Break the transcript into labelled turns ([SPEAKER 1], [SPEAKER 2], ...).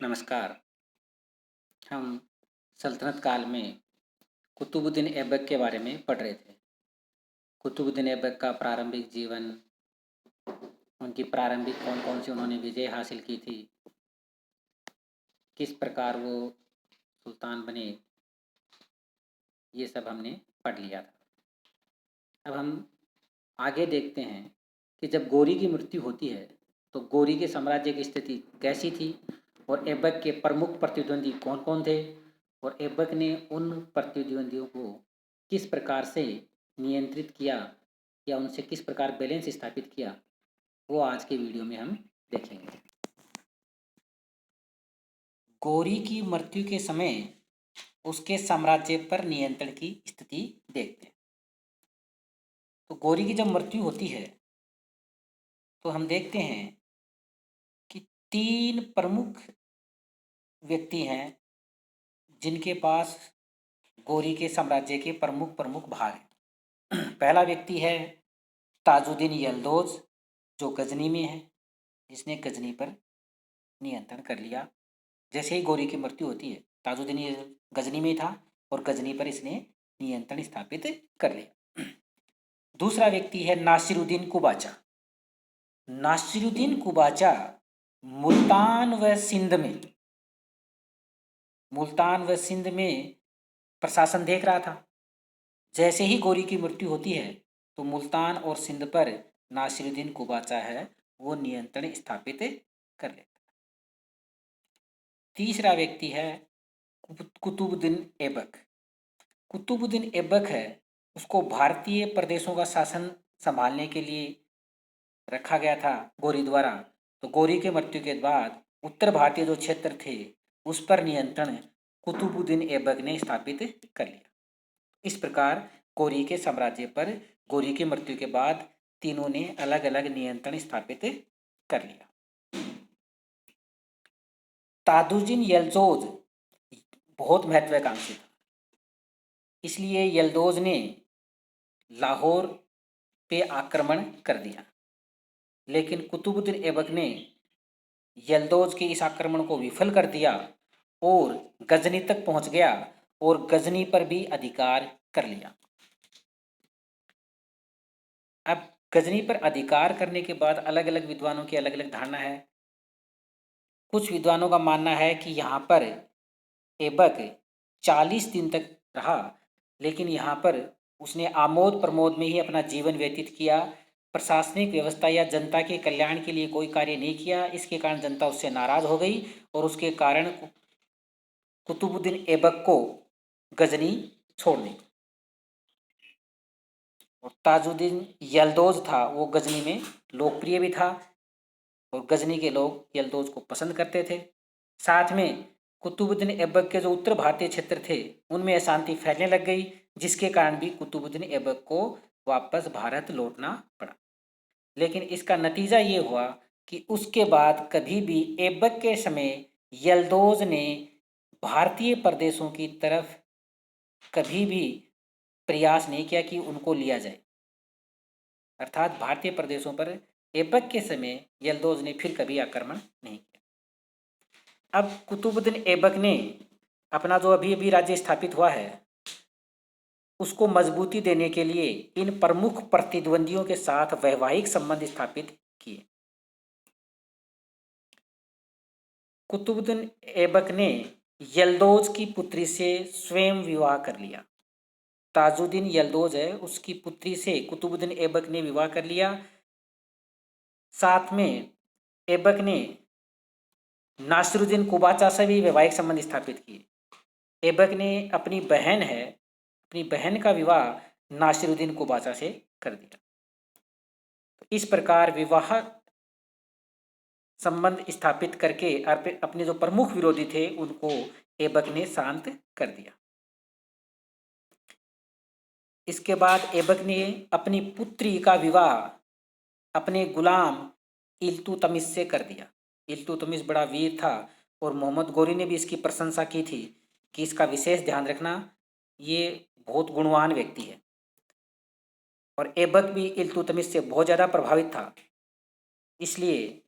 [SPEAKER 1] नमस्कार। हम सल्तनत काल में कुतुबुद्दीन ऐबक के बारे में पढ़ रहे थे। कुतुबुद्दीन ऐबक का प्रारंभिक जीवन, उनकी प्रारंभिक कौन-कौन सी उन्होंने विजय हासिल की थी, किस प्रकार वो सुल्तान बने, ये सब हमने पढ़ लिया था। अब हम आगे देखते हैं कि जब गौरी की मृत्यु होती है तो गौरी के साम्राज्य की स्थिति कैसी थी और ऐबक के प्रमुख प्रतिद्वंदी कौन-कौन थे और ऐबक ने उन प्रतिद्वंदियों को किस प्रकार से नियंत्रित किया या उनसे किस प्रकार बैलेंस स्थापित किया, वो आज के वीडियो में हम देखेंगे। गौरी की मृत्यु के समय उसके साम्राज्य पर नियंत्रण की स्थिति देखते हैं। तो गौरी की जब मृत्यु होती है तो हम देखते हैं कि 3 प्रमुख व्यक्ति हैं जिनके पास गौरी के साम्राज्य के प्रमुख भाग हैं। पहला व्यक्ति है ताजुद्दीन यल्दौज, जो गजनी में है, जिसने गजनी पर नियंत्रण कर लिया। जैसे ही गौरी की मृत्यु होती है, ताजुद्दीन ये गजनी में था और गजनी पर इसने नियंत्रण स्थापित कर लिया। दूसरा व्यक्ति है नासिरुद्दीन कुबाचा। नासिरुद्दीन कुबाचा मुल्तान व सिंध में प्रशासन देख रहा था। जैसे ही गौरी की मृत्यु होती है तो मुल्तान और सिंध पर नासिरुद्दीन कुबाचा है वो नियंत्रण स्थापित कर लेता है। तीसरा व्यक्ति है कुतुबुद्दीन ऐबक। कुतुबुद्दीन ऐबक है, उसको भारतीय प्रदेशों का शासन संभालने के लिए रखा गया था गौरी द्वारा। तो गौरी के मृत्यु के बाद उत्तर भारतीय जो क्षेत्र थे उस पर नियंत्रण कुतुबुद्दीन ऐबक ने स्थापित कर लिया। इस प्रकार गौरी के साम्राज्य पर गौरी की मृत्यु के बाद तीनों ने अलग अलग नियंत्रण स्थापित कर लिया। ताजुद्दीन यल्दौज बहुत महत्वाकांक्षी था, इसलिए यल्दौज ने लाहौर पे आक्रमण कर दिया। लेकिन कुतुबुद्दीन ऐबक ने यल्दौज के इस आक्रमण को विफल कर दिया और गजनी तक पहुंच गया और गजनी पर भी अधिकार कर लिया। अब गजनी पर अधिकार करने के बाद अलग अलग विद्वानों की अलग अलग धारणा है। कुछ विद्वानों का मानना है कि यहाँ पर ऐबक 40 दिन तक रहा, लेकिन यहाँ पर उसने आमोद प्रमोद में ही अपना जीवन व्यतीत किया। प्रशासनिक व्यवस्था या जनता के कल्याण के लिए कोई कार्य नहीं किया। इसके कारण जनता उससे नाराज हो गई और उसके कारण कुतुबुद्दीन ऐबक को गजनी छोड़नी। और ताजुद्दीन यल्दौज था, वो गजनी में लोकप्रिय भी था और गजनी के लोग यल्दौज को पसंद करते थे। साथ में कुतुबुद्दीन ऐबक के जो उत्तर भारतीय क्षेत्र थे उनमें अशांति फैलने लग गई, जिसके कारण भी कुतुबुद्दीन ऐबक को वापस भारत लौटना पड़ा। लेकिन इसका नतीजा ये हुआ कि उसके बाद कभी भी ऐबक के समय यल्दौज ने भारतीय प्रदेशों की तरफ कभी भी प्रयास नहीं किया कि उनको लिया जाए। अर्थात भारतीय प्रदेशों पर ऐबक के समय यल्दौज ने फिर कभी आक्रमण नहीं किया। अब कुतुबुद्दीन ऐबक ने अपना जो अभी अभी राज्य स्थापित हुआ है उसको मजबूती देने के लिए इन प्रमुख प्रतिद्वंदियों के साथ वैवाहिक संबंध स्थापित किए। कुतुबुद्दीन ऐबक ने यल्दौज की पुत्री से स्वयं विवाह कर लिया। ताजुद्दीन यल्दौज है, उसकी पुत्री से कुतुबुद्दीन ऐबक ने विवाह कर लिया। साथ में ऐबक ने नासिरुद्दीन कुबाचा से भी वैवाहिक संबंध स्थापित किए। ऐबक ने अपनी बहन का विवाह नासिरुद्दीन कुबाचा से कर दिया। तो इस प्रकार विवाह संबंध स्थापित करके अपने जो प्रमुख विरोधी थे उनको ऐबक ने शांत कर दिया। इसके बाद ऐबक ने अपनी पुत्री का विवाह अपने गुलाम इल्तुतमिश से कर दिया। इल्तुतमिश बड़ा वीर था और मोहम्मद गौरी ने भी इसकी प्रशंसा की थी कि इसका विशेष ध्यान रखना, ये बहुत गुणवान व्यक्ति है। और ऐबक भी इल्तुतमिश से बहुत ज़्यादा प्रभावित था, इसलिए